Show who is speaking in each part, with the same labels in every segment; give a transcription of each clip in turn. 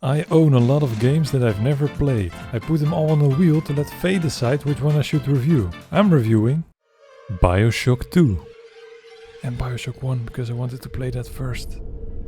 Speaker 1: I own a lot of games that I've never played. I put them all on a wheel to let fate decide which one I should review. I'm reviewing BioShock 2 and BioShock 1 because I wanted to play that first.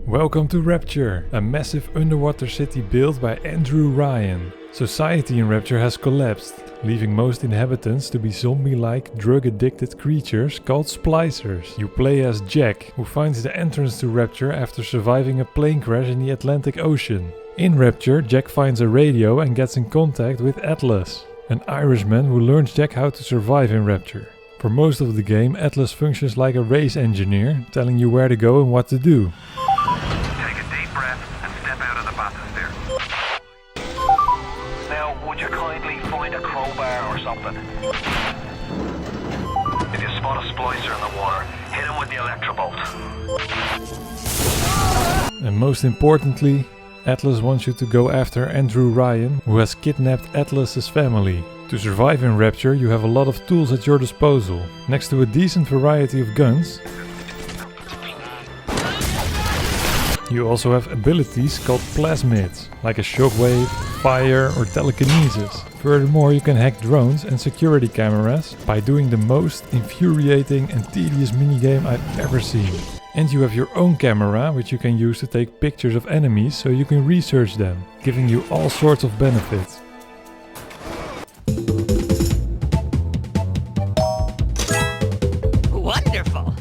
Speaker 1: Welcome to Rapture, a massive underwater city built by Andrew Ryan. Society in Rapture has collapsed, leaving most inhabitants to be zombie-like, drug-addicted creatures called splicers. You play as Jack, who finds the entrance to Rapture after surviving a plane crash in the Atlantic Ocean. In Rapture, Jack finds a radio and gets in contact with Atlas, an Irishman who learns Jack how to survive in Rapture. For most of the game, Atlas functions like a race engineer, telling you where to go and what to do.
Speaker 2: Take a deep breath and step out of the bathysphere. Now, would you kindly find a crowbar or something? If you spot a splicer in the water, hit him with the electrobolt.
Speaker 1: And most importantly, Atlas wants you to go after Andrew Ryan, who has kidnapped Atlas's family. To survive in Rapture, you have a lot of tools at your disposal. Next to a decent variety of guns, you also have abilities called plasmids, like a shockwave, fire or telekinesis. Furthermore, you can hack drones and security cameras by doing the most infuriating and tedious minigame I've ever seen. And you have your own camera, which you can use to take pictures of enemies so you can research them, giving you all sorts of benefits.
Speaker 3: Wonderful!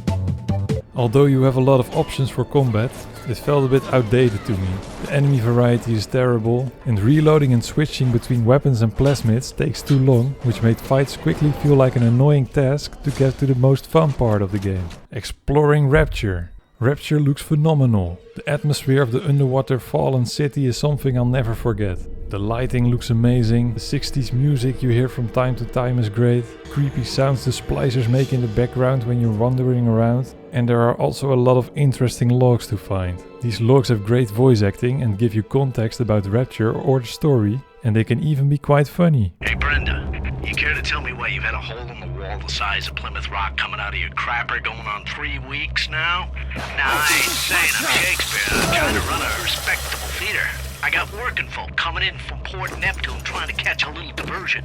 Speaker 1: Although you have a lot of options for combat, it felt a bit outdated to me. The enemy variety is terrible, and reloading and switching between weapons and plasmids takes too long, which made fights quickly feel like an annoying task to get to the most fun part of the game. Exploring Rapture. Rapture looks phenomenal. The atmosphere of the underwater fallen city is something I'll never forget. The lighting looks amazing, the 60s music you hear from time to time is great, creepy sounds the splicers make in the background when you're wandering around, and there are also a lot of interesting logs to find. These logs have great voice acting and give you context about Rapture or the story, and they can even be quite funny.
Speaker 4: Hey Brenda, you care to tell me why you've had a hole in the wall the size of Plymouth Rock coming out of your crapper going on 3 weeks now? Now I ain't saying I'm Shakespeare, I'm trying to run a respectable theater. I got working folk coming in from Port Neptune trying to catch a little diversion,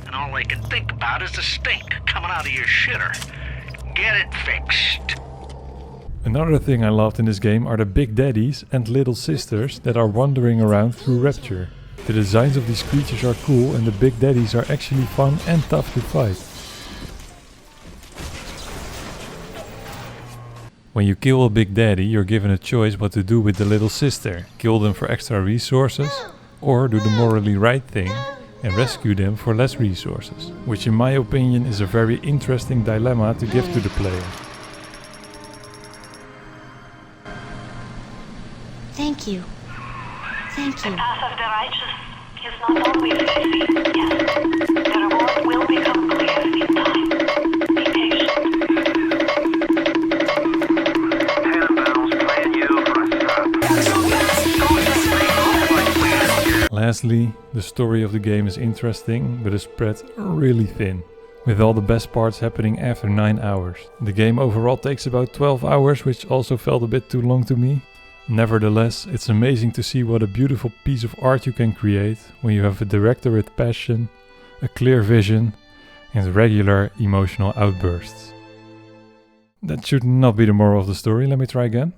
Speaker 4: and all they can think about is the stink coming out of your shitter. Get it fixed.
Speaker 1: Another thing I loved in this game are the big daddies and little sisters that are wandering around through Rapture. The designs of these creatures are cool and the big daddies are actually fun and tough to fight. When you kill a big daddy, you're given a choice what to do with the little sister. Kill them for extra resources, or do the morally right thing and rescue them for less resources. Which in my opinion is a very interesting dilemma to give to the player.
Speaker 5: Thank you. Thank you.
Speaker 6: The path of the righteous is not always easy. Yes, the reward will become clear in time. Be patient.
Speaker 1: Lastly, the story of the game is interesting, but is spread really thin, with all the best parts happening after 9 hours. The game overall takes about 12 hours, which also felt a bit too long to me. Nevertheless, it's amazing to see what a beautiful piece of art you can create when you have a director with passion, a clear vision, and regular emotional outbursts. That should not be the moral of the story, let me try again.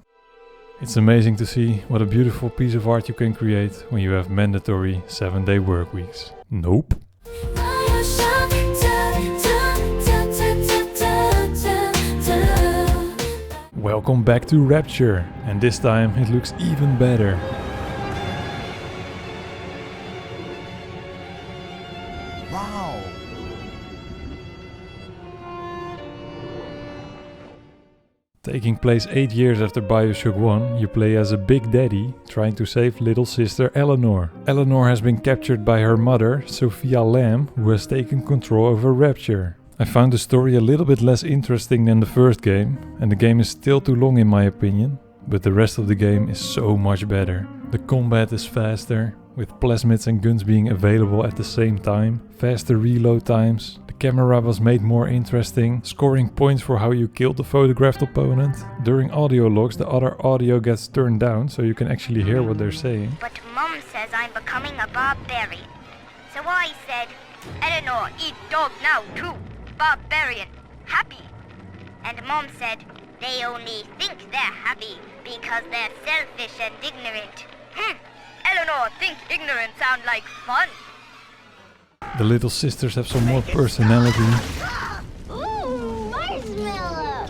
Speaker 1: It's amazing to see what a beautiful piece of art you can create when you have mandatory 7-day work weeks. Nope. Welcome back to Rapture, and this time it looks even better.
Speaker 7: Wow!
Speaker 1: Taking place 8 years after BioShock 1, you play as a big daddy trying to save little sister Eleanor. Eleanor has been captured by her mother, Sophia Lamb, who has taken control over Rapture. I found the story a little bit less interesting than the first game, and the game is still too long in my opinion, but the rest of the game is so much better. The combat is faster, with plasmids and guns being available at the same time, faster reload times. The camera was made more interesting, scoring points for how you killed the photographed opponent. During audio logs, the other audio gets turned down so you can actually hear what they're saying.
Speaker 5: But Mom
Speaker 3: Mom says I'm becoming a barbarian. So I said, Eleanor, eat dog now too. Barbarian. Happy. And Mom said, they only think they're happy because they're selfish and ignorant. Eleanor, think ignorant sound like fun.
Speaker 1: The little sisters have some more personality.
Speaker 5: Ooh, marshmallow!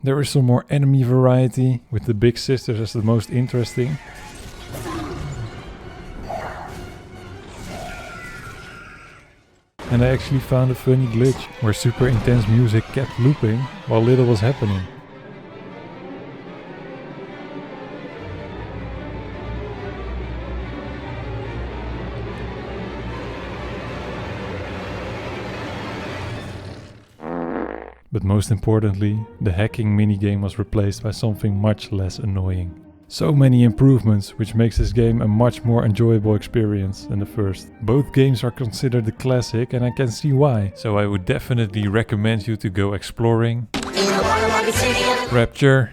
Speaker 1: There is some more enemy variety, with the big sisters as the most interesting. And I actually found a funny glitch where super intense music kept looping while little was happening. But most importantly, the hacking minigame was replaced by something much less annoying. So many improvements, which makes this game a much more enjoyable experience than the first. Both games are considered a classic and I can see why, so I would definitely recommend you to go exploring Rapture.